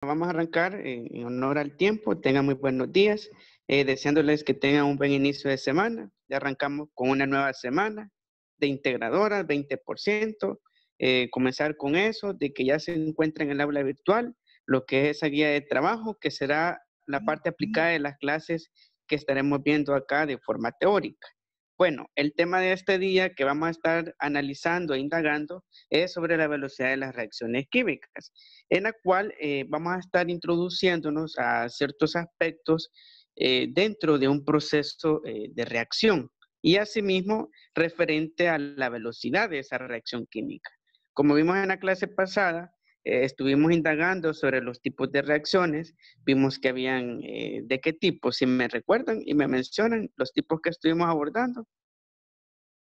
Vamos a arrancar en honor al tiempo. Tengan muy buenos días. Deseándoles que tengan un buen inicio de semana. Ya arrancamos con una nueva semana de integradoras, 20%. Comenzar con eso, de que ya se encuentra en el aula virtual, lo que es esa guía de trabajo, que será la parte aplicada de las clases que estaremos viendo acá de forma teórica. Bueno, el tema de este día que vamos a estar analizando e indagando es sobre la velocidad de las reacciones químicas, en la cual vamos a estar introduciéndonos a ciertos aspectos dentro de un proceso de reacción y asimismo referente a la velocidad de esa reacción química. Como vimos en la clase pasada, estuvimos indagando sobre los tipos de reacciones, vimos que habían de qué tipo, si me recuerdan y me mencionan los tipos que estuvimos abordando.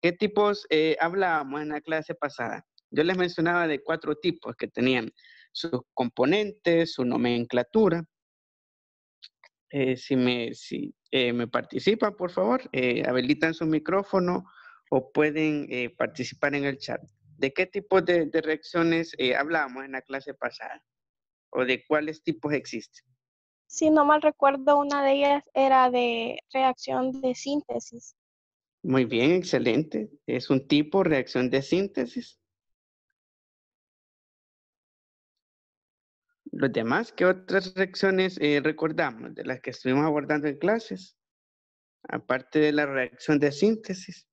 ¿Qué tipos hablábamos en la clase pasada? Yo les mencionaba de 4 tipos que tenían sus componentes, su nomenclatura. Si me participan, por favor, habilitan su micrófono o pueden participar en el chat. ¿De qué tipo de reacciones hablábamos en la clase pasada? ¿O de cuáles tipos existen? Si no mal recuerdo, una de ellas era de reacción de síntesis. Muy bien, excelente. Es un tipo, reacción de síntesis. Los demás, ¿qué otras reacciones recordamos de las que estuvimos abordando en clases? Aparte de la reacción de síntesis.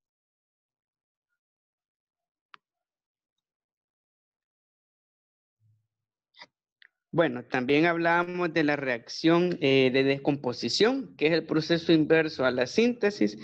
Bueno, también hablábamos de la reacción de descomposición, que es el proceso inverso a la síntesis,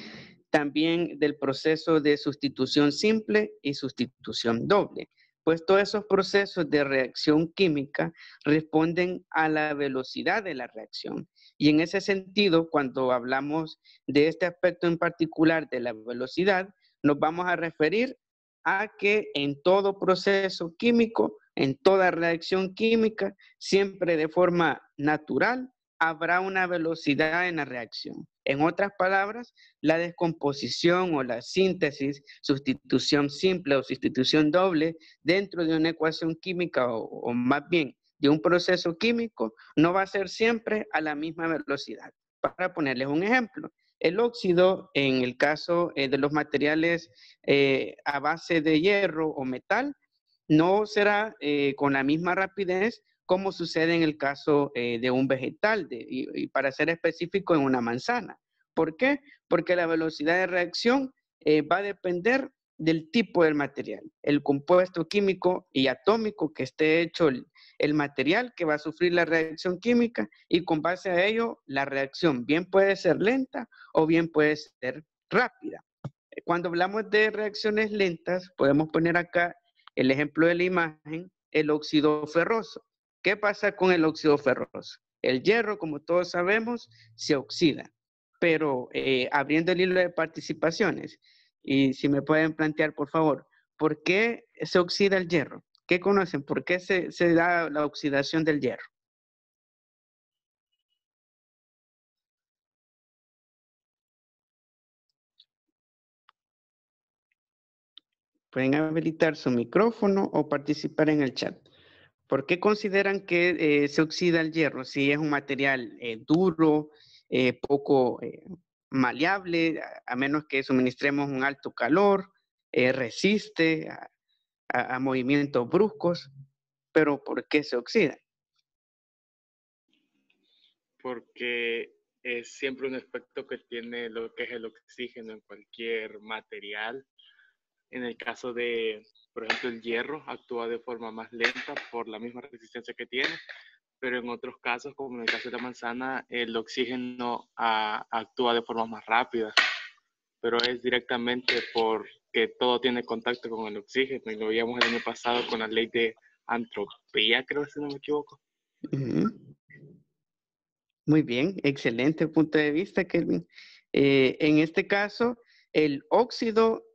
también del proceso de sustitución simple y sustitución doble. Pues todos esos procesos de reacción química responden a la velocidad de la reacción. Y en ese sentido, cuando hablamos de este aspecto en particular de la velocidad, nos vamos a referir a que en todo proceso químico, en toda reacción química, siempre de forma natural, habrá una velocidad en la reacción. En otras palabras, la descomposición o la síntesis, sustitución simple o sustitución doble dentro de una ecuación química o más bien de un proceso químico no va a ser siempre a la misma velocidad. Para ponerles un ejemplo, el óxido, en el caso de los materiales a base de hierro o metal, no será con la misma rapidez como sucede en el caso de un vegetal, y para ser específico, en una manzana. ¿Por qué? Porque la velocidad de reacción va a depender del tipo del material, el compuesto químico y atómico que esté hecho el material que va a sufrir la reacción química, y con base a ello la reacción bien puede ser lenta o bien puede ser rápida. Cuando hablamos de reacciones lentas, podemos poner acá el ejemplo de la imagen, el óxido ferroso. ¿Qué pasa con el óxido ferroso? El hierro, como todos sabemos, se oxida, pero abriendo el hilo de participaciones, y si me pueden plantear, por favor, ¿por qué se oxida el hierro? ¿Qué conocen? ¿Por qué se da la oxidación del hierro? Pueden habilitar su micrófono o participar en el chat. ¿Por qué consideran que se oxida el hierro si es un material duro, poco maleable, a menos que suministremos un alto calor, resiste a movimientos bruscos? Pero ¿por qué se oxida? Porque es siempre un efecto que tiene lo que es el oxígeno en cualquier material. En el caso de, por ejemplo, el hierro actúa de forma más lenta por la misma resistencia que tiene, pero en otros casos, como en el caso de la manzana, el oxígeno actúa de forma más rápida, pero es directamente porque todo tiene contacto con el oxígeno, y lo veíamos el año pasado con la ley de entropía, creo, si no me equivoco. Muy bien, excelente punto de vista, Kelvin. En este caso, el óxido,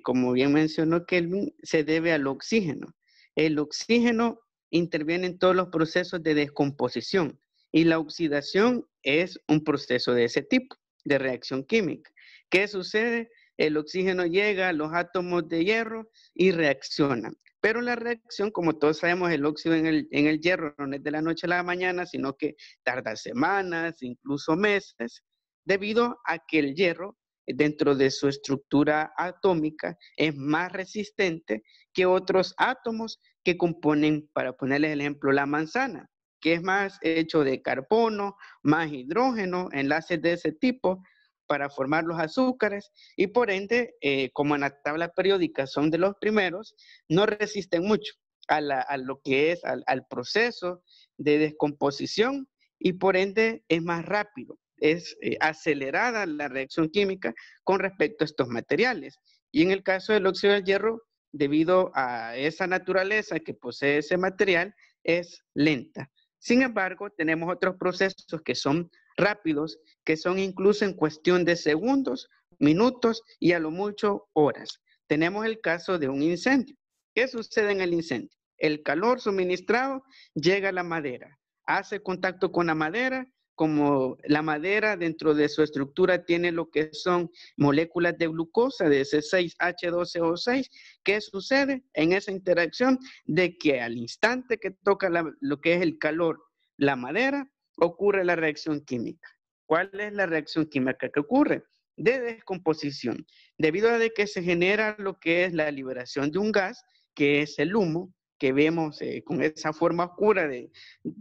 como bien mencionó Kelvin, se debe al oxígeno. El oxígeno interviene en todos los procesos de descomposición, y la oxidación es un proceso de ese tipo, de reacción química. ¿Qué sucede? El oxígeno llega a los átomos de hierro y reaccionan. Pero la reacción, como todos sabemos, el óxido en el hierro no es de la noche a la mañana, sino que tarda semanas, incluso meses, debido a que el hierro, dentro de su estructura atómica, es más resistente que otros átomos que componen, para ponerles el ejemplo, la manzana, que es más hecho de carbono, más hidrógeno, enlaces de ese tipo para formar los azúcares, y por ende, como en la tabla periódica son de los primeros, no resisten mucho a lo que es al proceso de descomposición, y por ende es más rápido, es acelerada la reacción química con respecto a estos materiales. Y en el caso del óxido del hierro, debido a esa naturaleza que posee ese material, es lenta. Sin embargo, tenemos otros procesos que son rápidos, que son incluso en cuestión de segundos, minutos y a lo mucho horas. Tenemos el caso de un incendio. ¿Qué sucede en el incendio? El calor suministrado llega a la madera, hace contacto con la madera, como la madera dentro de su estructura tiene lo que son moléculas de glucosa, de ese 6H12O6, ¿qué sucede en esa interacción? De que al instante que toca lo que es el calor, la madera, ocurre la reacción química. ¿Cuál es la reacción química que ocurre? De descomposición, debido a de que se genera lo que es la liberación de un gas, que es el humo, que vemos con esa forma oscura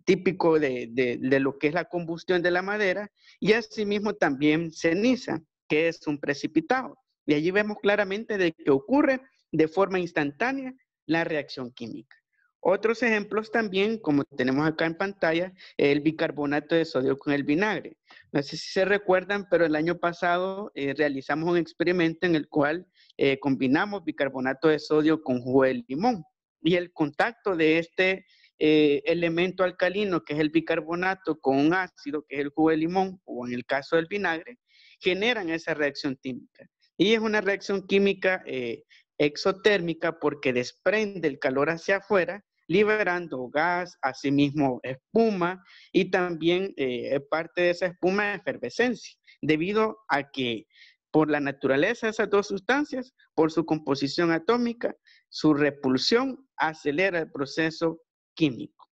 típico de lo que es la combustión de la madera, y asimismo también ceniza, que es un precipitado. Y allí vemos claramente de que ocurre de forma instantánea la reacción química. Otros ejemplos también, como tenemos acá en pantalla, el bicarbonato de sodio con el vinagre. No sé si se recuerdan, pero el año pasado realizamos un experimento en el cual combinamos bicarbonato de sodio con jugo de limón. Y el contacto de este elemento alcalino, que es el bicarbonato, con un ácido, que es el jugo de limón, o en el caso del vinagre, generan esa reacción química. Y es una reacción química exotérmica porque desprende el calor hacia afuera, liberando gas, asimismo espuma, y también parte de esa espuma es efervescencia, debido a que por la naturaleza de esas dos sustancias, por su composición atómica, su repulsión acelera el proceso químico.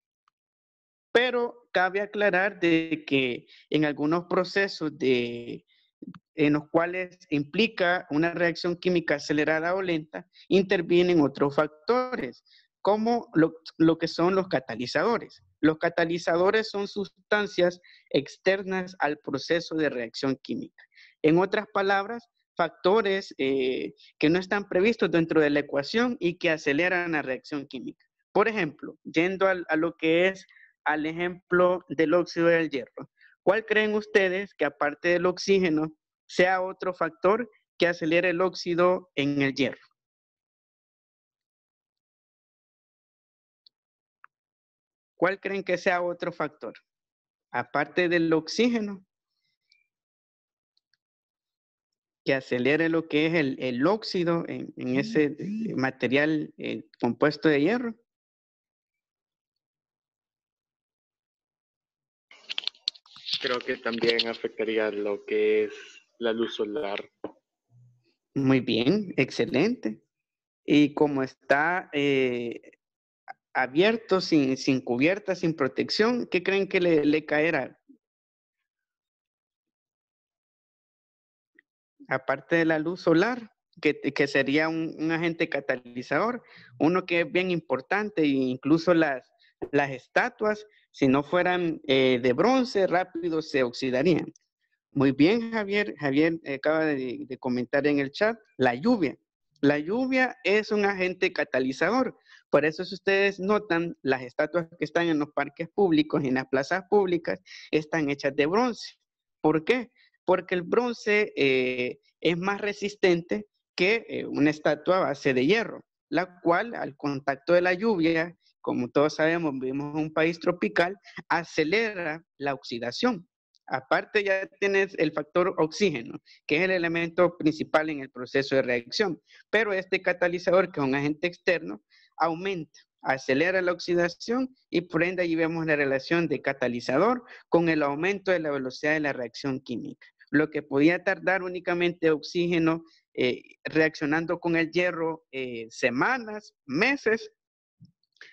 Pero cabe aclarar de que en algunos procesos en los cuales implica una reacción química acelerada o lenta, intervienen otros factores, como lo que son los catalizadores. Los catalizadores son sustancias externas al proceso de reacción química. En otras palabras, factores que no están previstos dentro de la ecuación y que aceleran la reacción química. Por ejemplo, yendo a lo que es al ejemplo del óxido del hierro, ¿cuál creen ustedes que aparte del oxígeno sea otro factor que acelere el óxido en el hierro? ¿Cuál creen que sea otro factor? Aparte del oxígeno, que acelere lo que es el óxido en ese material compuesto de hierro. Creo que también afectaría lo que es la luz solar. Muy bien, excelente. Y como está abierto, sin cubierta, sin protección, ¿qué creen que le caerá? Aparte de la luz solar, que sería un agente catalizador, uno que es bien importante, e incluso las estatuas, si no fueran de bronce, rápido se oxidarían. Muy bien, Javier. Javier acaba de comentar en el chat, la lluvia. La lluvia es un agente catalizador. Por eso, si ustedes notan, las estatuas que están en los parques públicos, en las plazas públicas, están hechas de bronce. ¿Por qué? Porque el bronce es más resistente que una estatua a base de hierro, la cual al contacto de la lluvia, como todos sabemos, vivimos en un país tropical, acelera la oxidación. Aparte ya tienes el factor oxígeno, que es el elemento principal en el proceso de reacción, pero este catalizador, que es un agente externo, aumenta, acelera la oxidación y por ende ahí vemos la relación de catalizador con el aumento de la velocidad de la reacción química. Lo que podía tardar únicamente oxígeno reaccionando con el hierro semanas, meses,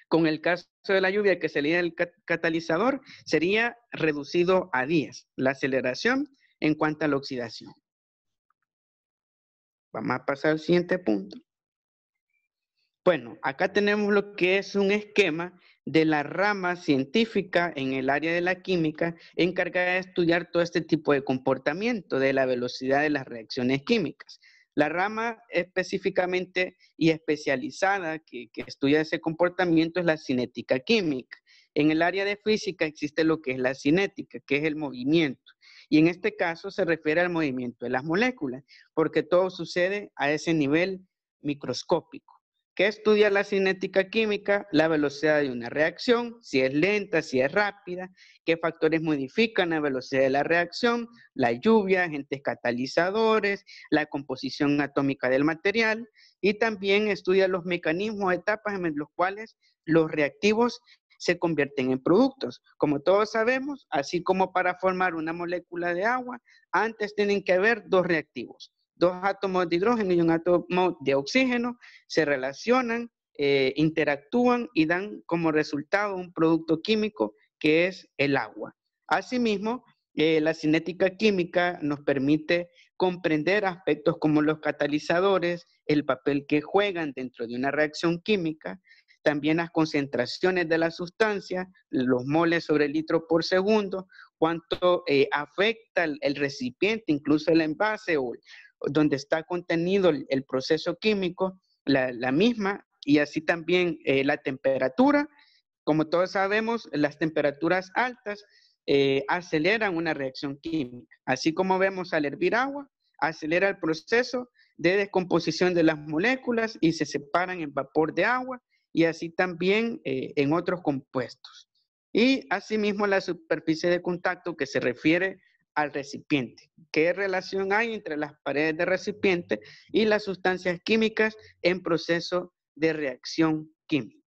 Con el caso de la lluvia, que sería el catalizador, sería reducido a 10, la aceleración en cuanto a la oxidación. Vamos a pasar al siguiente punto. Bueno, acá tenemos lo que es un esquema de la rama científica en el área de la química encargada de estudiar todo este tipo de comportamiento de la velocidad de las reacciones químicas. La rama específicamente y especializada que estudia ese comportamiento es la cinética química. En el área de física existe lo que es la cinética, que es el movimiento. Y en este caso se refiere al movimiento de las moléculas, porque todo sucede a ese nivel microscópico. ¿Qué estudia la cinética química? La velocidad de una reacción, si es lenta, si es rápida, qué factores modifican la velocidad de la reacción, la lluvia, agentes catalizadores, la composición atómica del material, y también estudia los mecanismos, etapas en los cuales los reactivos se convierten en productos. Como todos sabemos, así como para formar una molécula de agua, antes tienen que haber dos reactivos. Dos átomos de hidrógeno y un átomo de oxígeno se relacionan, interactúan y dan como resultado un producto químico que es el agua. Asimismo, la cinética química nos permite comprender aspectos como los catalizadores, el papel que juegan dentro de una reacción química, también las concentraciones de la sustancia, los moles sobre litro por segundo, cuánto afecta el recipiente, incluso el envase o donde está contenido el proceso químico, la misma, y así también la temperatura. Como todos sabemos, las temperaturas altas aceleran una reacción química. Así como vemos al hervir agua, acelera el proceso de descomposición de las moléculas y se separan en vapor de agua y así también en otros compuestos. Y asimismo la superficie de contacto que se refiere al recipiente. ¿Qué relación hay entre las paredes de recipiente y las sustancias químicas en proceso de reacción química?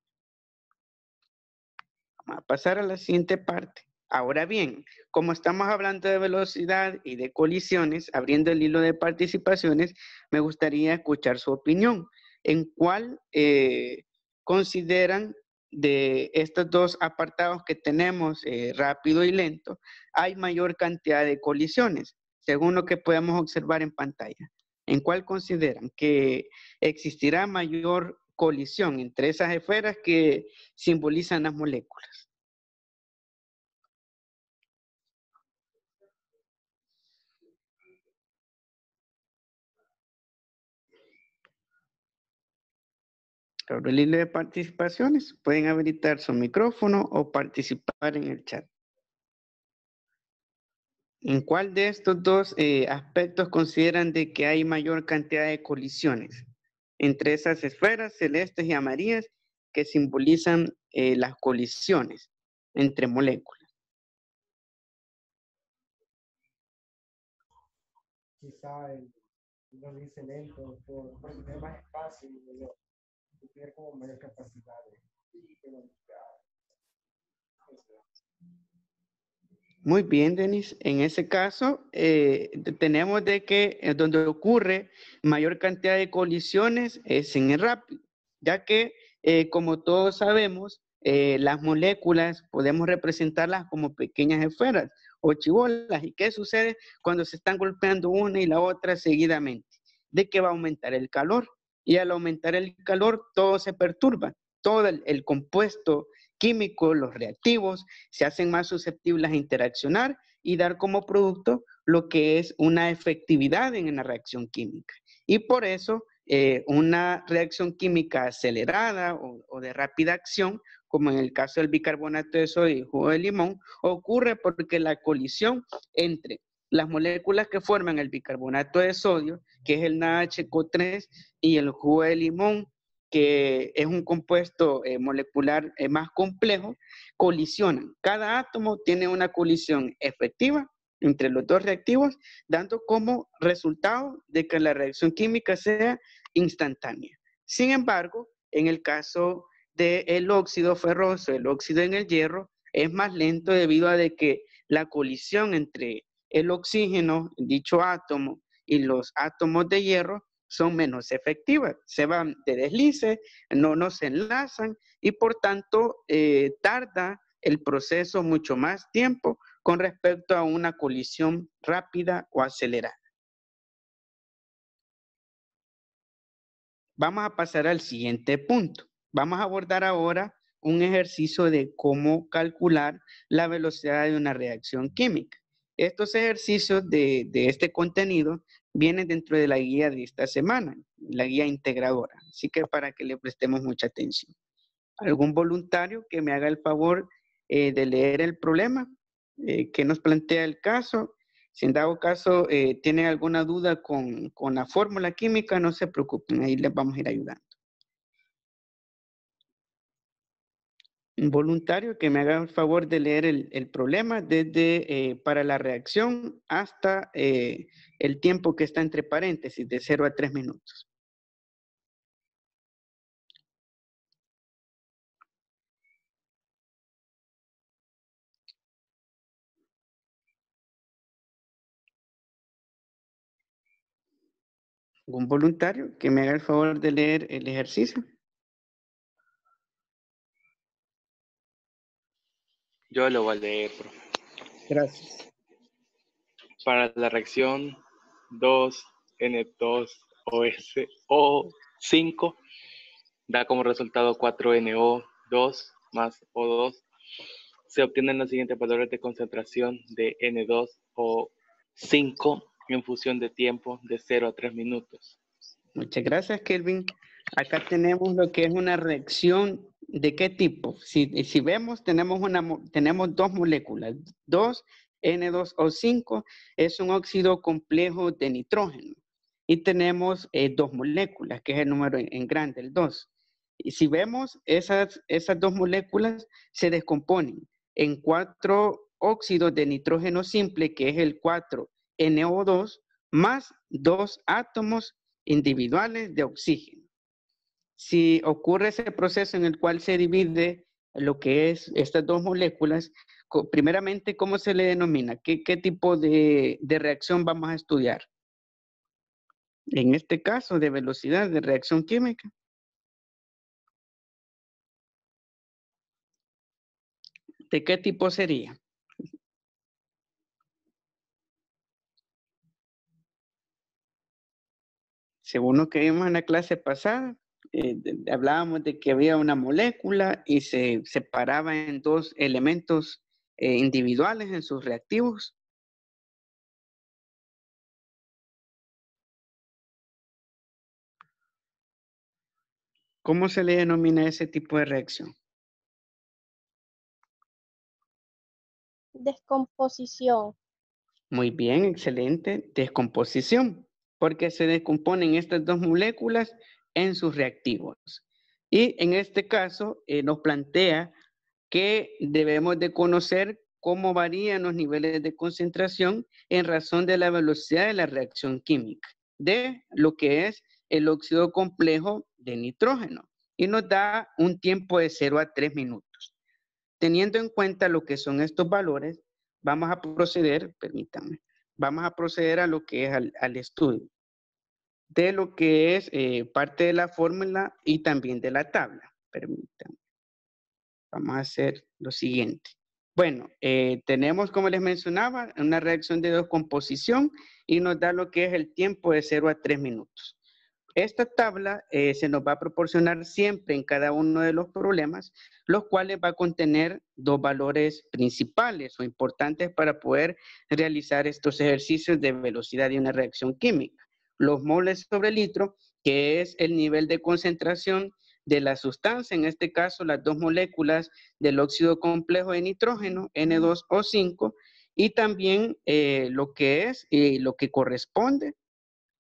Vamos a pasar a la siguiente parte. Ahora bien, como estamos hablando de velocidad y de colisiones, abriendo el hilo de participaciones, me gustaría escuchar su opinión. ¿En cuál consideran de estos dos apartados que tenemos, rápido y lento, hay mayor cantidad de colisiones, según lo que podemos observar en pantalla? ¿En cuál consideran que existirá mayor colisión entre esas esferas que simbolizan las moléculas? Abro el hilo de participaciones. Pueden habilitar su micrófono o participar en el chat. ¿En cuál de estos dos aspectos consideran de que hay mayor cantidad de colisiones entre esas esferas celestes y amarillas que simbolizan las colisiones entre moléculas? Quizá uno dice lento por tener más espacio y tener como mayor capacidad de modificar. Muy bien, Denis. En ese caso, tenemos de que donde ocurre mayor cantidad de colisiones es en el rápido, ya que, como todos sabemos, las moléculas podemos representarlas como pequeñas esferas o chibolas. ¿Y qué sucede cuando se están golpeando una y la otra seguidamente? De que va a aumentar el calor. Y al aumentar el calor, todo se perturba. Todo el compuesto químico, los reactivos, se hacen más susceptibles a interaccionar y dar como producto lo que es una efectividad en la reacción química. Y por eso una reacción química acelerada o de rápida acción, como en el caso del bicarbonato de sodio y jugo de limón, ocurre porque la colisión entre las moléculas que forman el bicarbonato de sodio, que es el NaHCO3, y el jugo de limón, que es un compuesto molecular más complejo, colisionan. Cada átomo tiene una colisión efectiva entre los dos reactivos, dando como resultado de que la reacción química sea instantánea. Sin embargo, en el caso del óxido ferroso, el óxido en el hierro, es más lento debido a de que la colisión entre el oxígeno, dicho átomo, y los átomos de hierro son menos efectivas. Se van de deslice, no se enlazan y por tanto tarda el proceso mucho más tiempo con respecto a una colisión rápida o acelerada. Vamos a pasar al siguiente punto. Vamos a abordar ahora un ejercicio de cómo calcular la velocidad de una reacción química. Estos ejercicios de este contenido vienen dentro de la guía de esta semana, la guía integradora. Así que para que le prestemos mucha atención. ¿Algún voluntario que me haga el favor de leer el problema que nos plantea el caso? Si en dado caso tienen alguna duda con la fórmula química, no se preocupen, ahí les vamos a ir ayudando. Un voluntario que me haga el favor de leer el problema desde para la reacción hasta el tiempo que está entre paréntesis, de 0 a 3 minutos. ¿Algún voluntario que me haga el favor de leer el ejercicio? Yo lo voy a leer, profe. Gracias. Para la reacción 2N2OSO5 da como resultado 4NO2 más O2. Se obtienen los siguientes valores de concentración de N2O5 en función de tiempo de 0 a 3 minutos. Muchas gracias, Kelvin. Acá tenemos lo que es una reacción. ¿De qué tipo? Si vemos, tenemos dos moléculas. 2N2O5 es un óxido complejo de nitrógeno. Y tenemos dos moléculas, que es el número en grande, el 2. Y si vemos, esas dos moléculas se descomponen en 4 óxidos de nitrógeno simple, que es el 4NO2, más 2 átomos individuales de oxígeno. Si ocurre ese proceso en el cual se divide lo que es estas dos moléculas, primeramente, ¿cómo se le denomina? ¿Qué tipo de reacción vamos a estudiar? En este caso, de velocidad de reacción química. ¿De qué tipo sería? Según lo que vimos en la clase pasada, hablábamos de que había una molécula y se separaba en dos elementos individuales en sus reactivos. ¿Cómo se le denomina ese tipo de reacción? Descomposición. Muy bien, excelente. Descomposición, porque se descomponen estas dos moléculas en sus reactivos. Y en este caso nos plantea que debemos de conocer cómo varían los niveles de concentración en razón de la velocidad de la reacción química de lo que es el óxido complejo de nitrógeno. Y nos da un tiempo de 0 a 3 minutos. Teniendo en cuenta lo que son estos valores, vamos a proceder, permítanme, vamos a proceder a lo que es al estudio de lo que es parte de la fórmula y también de la tabla. Permítanme. Vamos a hacer lo siguiente. Bueno, tenemos, como les mencionaba, una reacción de descomposición y nos da lo que es el tiempo de 0 a 3 minutos. Esta tabla se nos va a proporcionar siempre en cada uno de los problemas, los cuales va a contener dos valores principales o importantes para poder realizar estos ejercicios de velocidad de una reacción química. Los moles sobre litro, que es el nivel de concentración de la sustancia, en este caso las dos moléculas del óxido complejo de nitrógeno, N2O5, y también lo que es lo que corresponde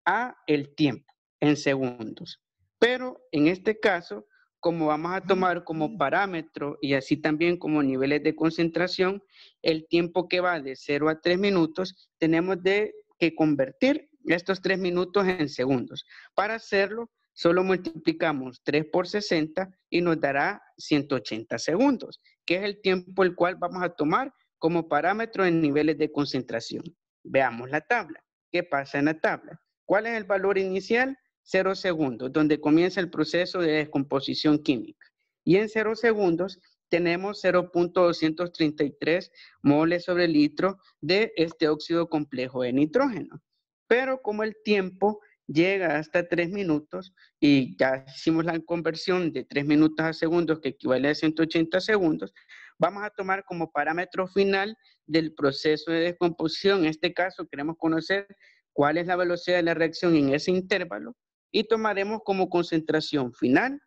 a el tiempo en segundos. Pero en este caso, como vamos a tomar como parámetro y así también como niveles de concentración, el tiempo que va de 0 a 3 minutos, tenemos que convertir estos 3 minutos en segundos. Para hacerlo, solo multiplicamos 3 por 60 y nos dará 180 segundos, que es el tiempo el cual vamos a tomar como parámetro en niveles de concentración. Veamos la tabla. ¿Qué pasa en la tabla? ¿Cuál es el valor inicial? 0 segundos, donde comienza el proceso de descomposición química. Y en 0 segundos tenemos 0.233 moles sobre litro de este óxido complejo de nitrógeno. Pero como el tiempo llega hasta 3 minutos y ya hicimos la conversión de 3 minutos a segundos, que equivale a 180 segundos, vamos a tomar como parámetro final del proceso de descomposición. En este caso queremos conocer cuál es la velocidad de la reacción en ese intervalo y tomaremos como concentración final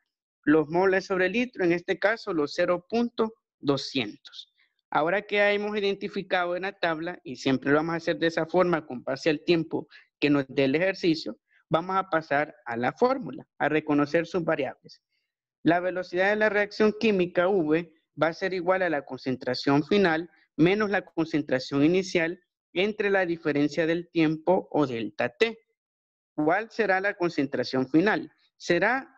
los moles sobre litro, en este caso los 0.200. Ahora que hemos identificado en la tabla, y siempre lo vamos a hacer de esa forma con base al tiempo que nos dé el ejercicio, vamos a pasar a la fórmula, a reconocer sus variables. La velocidad de la reacción química V va a ser igual a la concentración final menos la concentración inicial entre la diferencia del tiempo o delta T. ¿Cuál será la concentración final? Será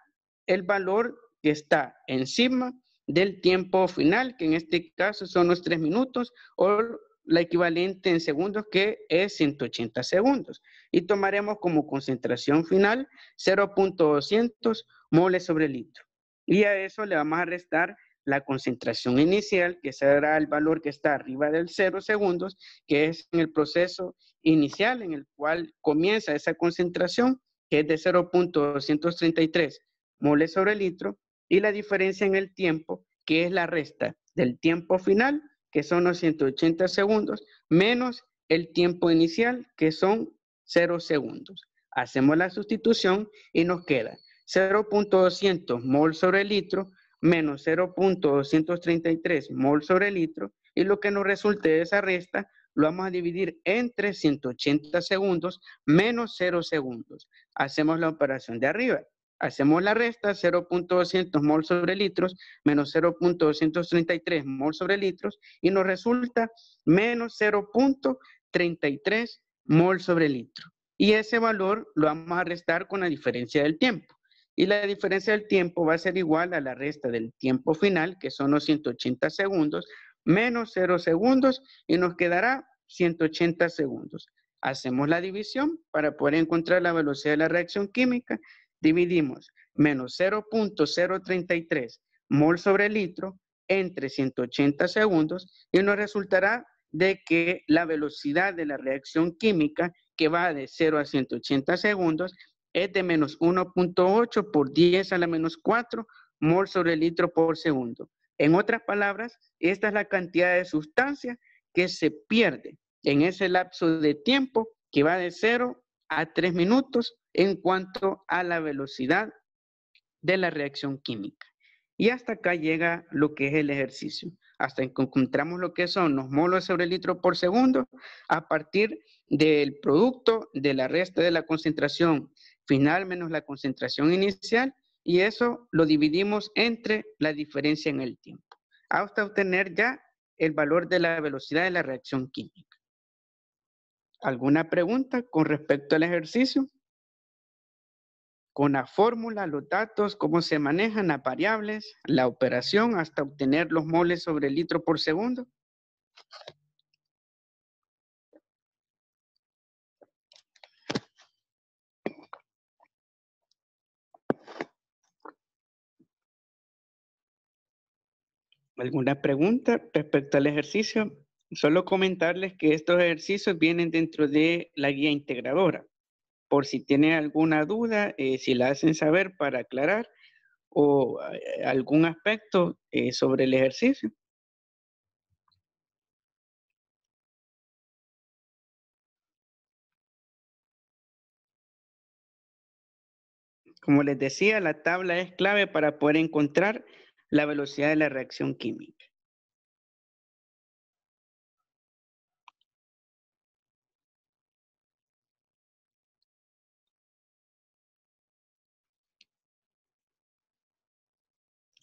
el valor que está encima del tiempo final, que en este caso son los 3 minutos, o la equivalente en segundos, que es 180 segundos. Y tomaremos como concentración final 0.200 moles sobre litro. Y a eso le vamos a restar la concentración inicial, que será el valor que está arriba del 0 segundos, que es en el proceso inicial en el cual comienza esa concentración, que es de 0.233 moles sobre litro, y la diferencia en el tiempo, que es la resta del tiempo final, que son los 180 segundos, menos el tiempo inicial, que son 0 segundos. Hacemos la sustitución y nos queda 0.200 mol sobre litro menos 0.233 mol sobre litro, y lo que nos resulte de esa resta lo vamos a dividir entre 180 segundos menos 0 segundos. Hacemos la operación de arriba. Hacemos la resta, 0.200 mol sobre litros menos 0.233 mol sobre litros, y nos resulta menos 0.33 mol sobre litro. Y ese valor lo vamos a restar con la diferencia del tiempo. Y la diferencia del tiempo va a ser igual a la resta del tiempo final, que son los 180 segundos, menos 0 segundos, y nos quedará 180 segundos. Hacemos la división para poder encontrar la velocidad de la reacción química. Dividimos menos 0.033 mol sobre litro entre 180 segundos y nos resultará de que la velocidad de la reacción química, que va de 0 a 180 segundos, es de menos 1.8 por 10 a la menos 4 mol sobre litro por segundo. En otras palabras, esta es la cantidad de sustancia que se pierde en ese lapso de tiempo que va de 0 a 3 minutos en cuanto a la velocidad de la reacción química. Y hasta acá llega lo que es el ejercicio. Hasta que encontramos lo que son los moles sobre litro por segundo a partir del producto de la resta de la concentración final menos la concentración inicial, y eso lo dividimos entre la diferencia en el tiempo, hasta obtener ya el valor de la velocidad de la reacción química. ¿Alguna pregunta con respecto al ejercicio? Con la fórmula, los datos, cómo se manejan las variables, la operación hasta obtener los moles sobre litro por segundo. ¿Alguna pregunta respecto al ejercicio? Solo comentarles que estos ejercicios vienen dentro de la guía integradora. Por si tienen alguna duda, si la hacen saber para aclarar o algún aspecto sobre el ejercicio. Como les decía, la tabla es clave para poder encontrar la velocidad de la reacción química.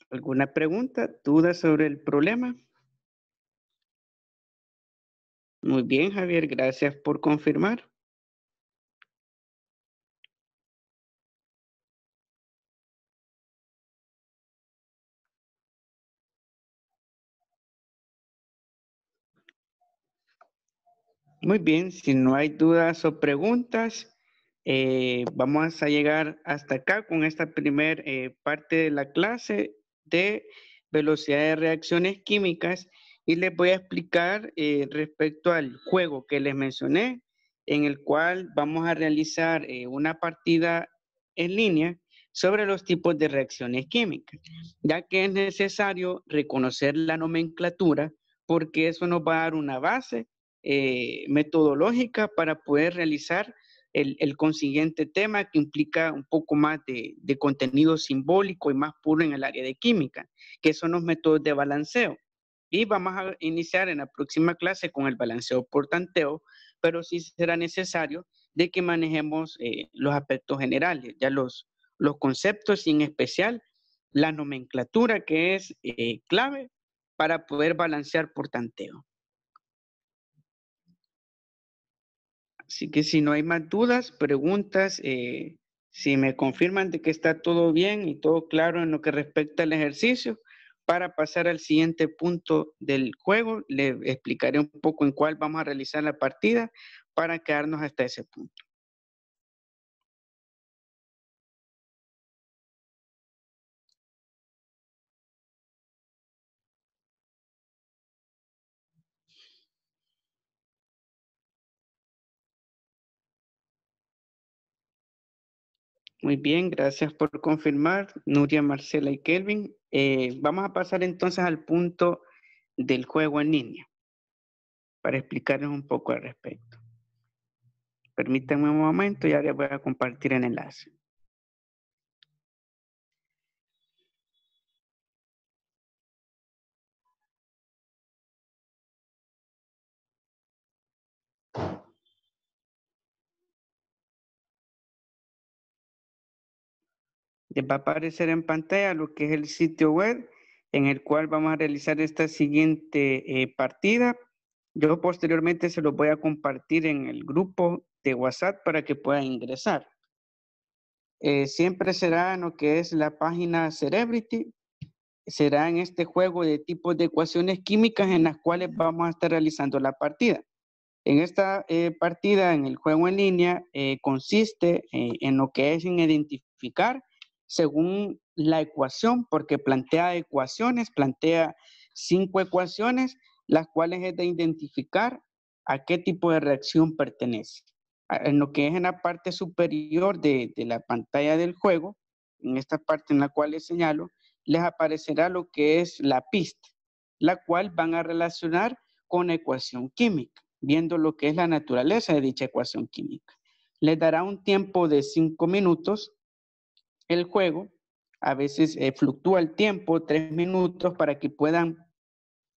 ¿Alguna pregunta, duda sobre el problema? Muy bien, Javier, gracias por confirmar. Muy bien, si no hay dudas o preguntas, Vamos a llegar hasta acá con esta primera parte de la clase de velocidad de reacciones químicas y les voy a explicar respecto al juego que les mencioné, en el cual vamos a realizar una partida en línea sobre los tipos de reacciones químicas, ya que es necesario reconocer la nomenclatura porque eso nos va a dar una base metodológica para poder realizar el consiguiente tema que implica un poco más de contenido simbólico y más puro en el área de química, que son los métodos de balanceo. Y vamos a iniciar en la próxima clase con el balanceo por tanteo, pero sí será necesario de que manejemos los aspectos generales, ya los conceptos y en especial la nomenclatura que es clave para poder balancear por tanteo. Así que si no hay más dudas, preguntas, si me confirman de que está todo bien y todo claro en lo que respecta al ejercicio, para pasar al siguiente punto del juego, le explicaré un poco en cuál vamos a realizar la partida para quedarnos hasta ese punto. Muy bien, gracias por confirmar, Nuria, Marcela y Kelvin. Vamos a pasar entonces al punto del juego en línea para explicarles un poco al respecto. Permítanme un momento y ahora voy a compartir el enlace. Les va a aparecer en pantalla lo que es el sitio web en el cual vamos a realizar esta siguiente partida. Yo posteriormente se los voy a compartir en el grupo de WhatsApp para que puedan ingresar. Siempre será en lo que es la página Cerebrity. Será en este juego de tipos de ecuaciones químicas en las cuales vamos a estar realizando la partida. En esta partida, en el juego en línea, consiste en lo que es en identificar según la ecuación, porque plantea ecuaciones, plantea 5 ecuaciones, las cuales es de identificar a qué tipo de reacción pertenece. En lo que es en la parte superior de la pantalla del juego, en esta parte en la cual les señalo, les aparecerá lo que es la pista, la cual van a relacionar con ecuación química, viendo lo que es la naturaleza de dicha ecuación química. Les dará un tiempo de 5 minutos el juego. A veces fluctúa el tiempo, 3 minutos, para que puedan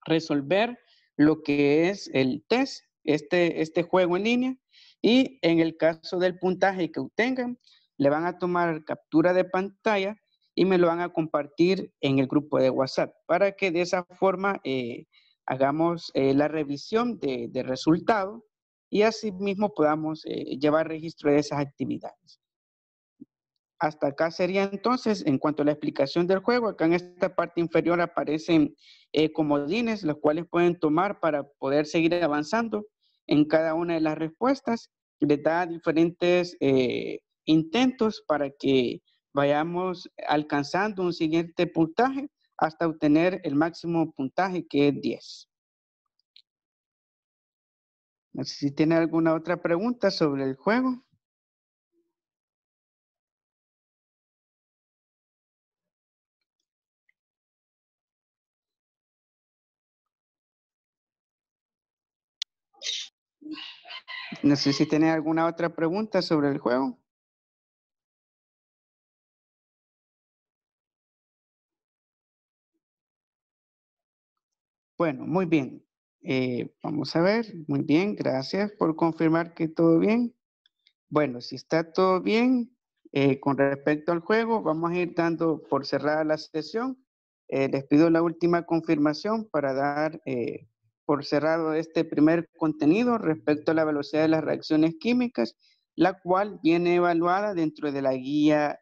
resolver lo que es el test, este juego en línea. Y en el caso del puntaje que obtengan, le van a tomar captura de pantalla y me lo van a compartir en el grupo de WhatsApp para que de esa forma hagamos la revisión de resultados y así mismo podamos llevar registro de esas actividades. Hasta acá sería entonces, en cuanto a la explicación del juego, acá en esta parte inferior aparecen comodines, los cuales pueden tomar para poder seguir avanzando en cada una de las respuestas. Les da diferentes intentos para que vayamos alcanzando un siguiente puntaje hasta obtener el máximo puntaje, que es 10. No sé si tiene alguna otra pregunta sobre el juego. No sé si tiene alguna otra pregunta sobre el juego. Bueno, muy bien. Vamos a ver. Muy bien, gracias por confirmar que todo bien. Bueno, si está todo bien, con respecto al juego, vamos a ir dando por cerrada la sesión. Les pido la última confirmación para dar por cerrado este primer contenido respecto a la velocidad de las reacciones químicas, la cual viene evaluada dentro de la guía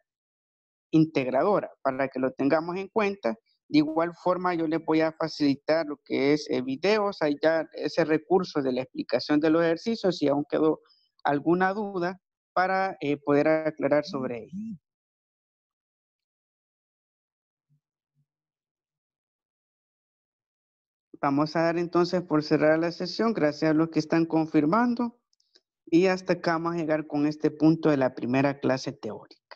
integradora, para que lo tengamos en cuenta. De igual forma, yo les voy a facilitar lo que es videos, hay ya ese recurso de la explicación de los ejercicios. Si aún quedó alguna duda, para poder aclarar sobre ello. Vamos a dar entonces por cerrar la sesión. Gracias a los que están confirmando. Y hasta acá vamos a llegar con este punto de la primera clase teórica.